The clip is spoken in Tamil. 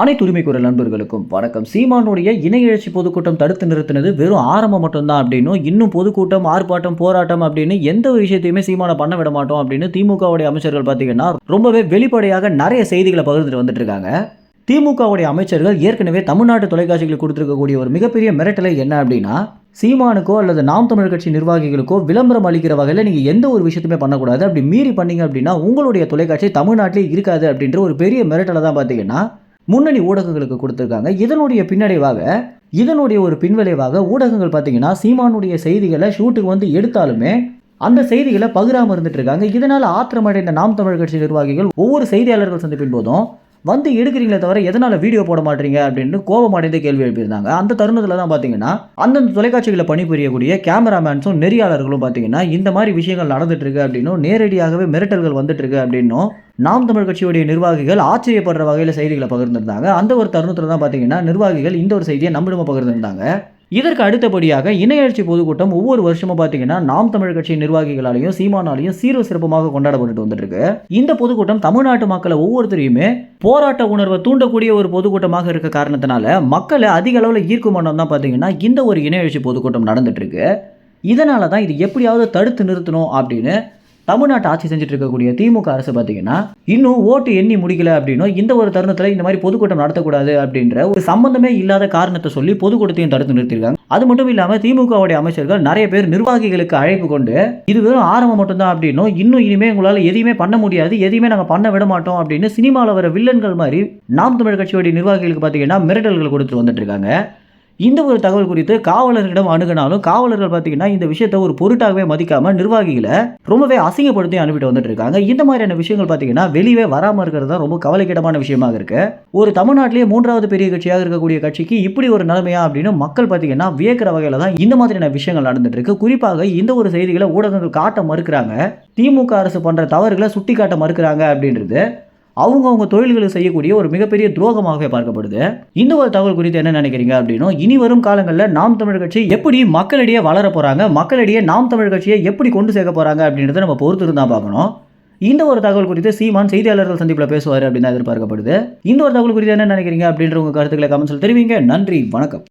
அனைத்து உரிமை குரல் நண்பர்களுக்கும் வணக்கம். சீமானுடைய இணை எழுச்சி பொதுக்கூட்டம் தடுத்து நிறுத்தினது வெறும் ஆரம்பம் மட்டும்தான் அப்படின்னும், இன்னும் பொதுக்கூட்டம், ஆர்ப்பாட்டம், போராட்டம் அப்படின்னு எந்த ஒரு விஷயத்தையுமே சீமானை பண்ண விட மாட்டோம் அப்படின்னு திமுகவுடைய அமைச்சர்கள் பார்த்தீங்கன்னா ரொம்பவே வெளிப்படையாக நிறைய செய்திகளை பகிர்ந்துட்டு வந்துட்டு இருக்காங்க. திமுகவுடைய அமைச்சர்கள் ஏற்கனவே தமிழ்நாட்டு தொலைக்காட்சிகளுக்கு கொடுத்திருக்கக்கூடிய ஒரு மிகப்பெரிய மிரட்டலை என்ன அப்படின்னா, சீமானுக்கோ அல்லது நாம் தமிழர் கட்சி நிர்வாகிகளுக்கோ விளம்பரம் அளிக்கிற வகையில் நீங்கள் எந்த ஒரு விஷயத்தையுமே பண்ணக்கூடாது, அப்படி மீறி பண்ணீங்க அப்படின்னா உங்களுடைய தொலைக்காட்சி தமிழ்நாட்டிலே இருக்காது அப்படின்ற ஒரு பெரிய மிரட்டலை தான் பார்த்தீங்கன்னா முன்னணி ஊடகங்களுக்கு கொடுத்துருக்காங்க. இதனுடைய ஒரு பின்விளைவாக ஊடகங்கள் பார்த்தீங்கன்னா சீமானுடைய செய்திகளை ஷூட்டுக்கு வந்து எடுத்தாலுமே அந்த செய்திகளை பகிராமல் இருந்துட்டு இருக்காங்க. இதனால் ஆத்திரமடைந்த நாம் தமிழர் கட்சி நிர்வாகிகள் ஒவ்வொரு செய்தியாளர்கள் சந்திப்பின் போதும் வந்து எடுக்கிறீங்களே தவிர எதனால் வீடியோ போட மாட்டீங்க அப்படின்னு கோபமடைந்து கேள்வி எழுப்பியிருந்தாங்க. அந்த தருணத்தில் தான் பார்த்தீங்கன்னா அந்தந்த தொலைக்காட்சிகளை பணிபுரியக்கூடிய கேமராமேன்ஸும் நெறியாளர்களும் பார்த்தீங்கன்னா இந்த மாதிரி விஷயங்கள் நடந்துட்டு இருக்கு அப்படின்னும், நேரடியாகவே மிரட்டல்கள் வந்துட்டு இருக்கு அப்படின்னும் நாம் தமிழ் கட்சியுடைய நிர்வாகிகள் ஆச்சரியப்படுற வகையில் செய்திகளை பகிர்ந்திருந்தாங்க. அந்த ஒரு தருணத்தில் தான் பார்த்தீங்கன்னா நிர்வாகிகள் இந்த ஒரு செய்தியை நம்மிடமா பகிர்ந்திருந்தாங்க. இதற்கு அடுத்தபடியாக இணைய எழுச்சி பொதுக்கூட்டம் ஒவ்வொரு வருஷமும் பார்த்தீங்கன்னா நாம் தமிழ் கட்சி நிர்வாகிகளாலையும் சீமானாலையும் சீரும் சிறப்புமாக கொண்டாடப்பட்டு வந்துட்டு இருக்கு. இந்த பொதுக்கூட்டம் தமிழ்நாட்டு மக்களை ஒவ்வொருத்தரையுமே போராட்ட உணர்வை தூண்டக்கூடிய ஒரு பொதுக்கூட்டமாக இருக்க காரணத்தினால மக்களை அதிக அளவில் ஈர்க்கும் வண்ணம் தான் பார்த்தீங்கன்னா இந்த ஒரு இணைய எழுச்சி பொதுக்கூட்டம் நடந்துட்டு இருக்கு. இதனால தான் இது எப்படியாவது தடுத்து நிறுத்தணும் அப்படின்னு தமிழ்நாட்டை ஆட்சி செஞ்சுட்டு இருக்கக்கூடிய திமுக அரசு பார்த்தீங்கன்னா இன்னும் ஓட்டு எண்ணி முடிக்கல அப்படின்னும், இந்த ஒரு தருணத்தில் இந்த மாதிரி பொதுக்கூட்டம் நடத்தக்கூடாது அப்படின்ற ஒரு சம்பந்தமே இல்லாத காரணத்தை சொல்லி பொதுக்கூட்டத்தையும் தடுத்து நிறுத்திருக்காங்க. அது மட்டும் இல்லாமல் திமுகவுடைய அமைச்சர்கள் நிறைய பேர் நிர்வாகிகளுக்கு அழைப்பு கொண்டு இது வெறும் ஆரம்பம் மட்டும்தான் அப்படின்னும், இன்னும் இனிமே உங்களால் எதையுமே பண்ண முடியாது, எதையுமே நாங்கள் பண்ண விட மாட்டோம் அப்படின்னு சினிமாவில் வர வில்லன்கள் மாதிரி நாம் தமிழர் கட்சியுடைய நிர்வாகிகளுக்கு பார்த்தீங்கன்னா மிரட்டல்கள் கொடுத்துட்டு வந்துட்டு இருக்காங்க. இந்த ஒரு தகவல் குறித்து காவலர்களிடம் அணுகினாலும் காவலர்கள் பார்த்தீங்கன்னா இந்த விஷயத்தை ஒரு பொருட்டாகவே மதிக்காம நிர்வாகிகளை ரொம்பவே அசிங்கப்படுத்தி அனுப்பிட்டு வந்துட்டு இருக்காங்க. இந்த மாதிரியான விஷயங்கள் பார்த்தீங்கன்னா வெளியே வராமல் இருக்கிறது தான் ரொம்ப கவலைக்கிடமான விஷயமாக இருக்கு. ஒரு தமிழ்நாட்டிலேயே 3வது பெரிய கட்சியாக இருக்கக்கூடிய கட்சிக்கு இப்படி ஒரு நிலைமையா அப்படின்னு மக்கள் பார்த்தீங்கன்னா வியக்கிற வகையில தான் இந்த மாதிரியான விஷயங்கள் நடந்துட்டு இருக்கு. குறிப்பாக இந்த ஒரு செய்திகளை ஊடகங்கள் காட்ட மறுக்கிறாங்க. திமுக அரசு பண்ற தவறுகளை சுட்டி காட்ட மறுக்கிறாங்க அப்படின்றது அவங்க தொழில்களுக்கு செய்யக்கூடிய ஒரு மிகப்பெரிய துரோகமாகவே பார்க்கப்படுது. இந்த ஒரு தகவல் குறித்து என்ன நினைக்கிறீங்க அப்படின்னும், இனி வரும் காலங்களில் நாம் தமிழர் கட்சி எப்படி மக்களிடையே வளர போறாங்க, மக்களிடையே நாம் தமிழர் கட்சியை எப்படி கொண்டு சேர்க்க போறாங்க அப்படின்றத நம்ம பொறுத்து இருந்தால் பார்க்கணும். இந்த ஒரு தகவல் குறித்து சீமான் செய்தியாளர்கள் சந்திப்பில் பேசுவார் அப்படின்னு எதிர்பார்க்கப்படுது. இந்த ஒரு தகவல் குறித்து என்ன நினைக்கிறீங்க அப்படின்ற உங்க கருத்துக்களை கமெண்ட்ஸில் தெரிவிங்க. நன்றி, வணக்கம்.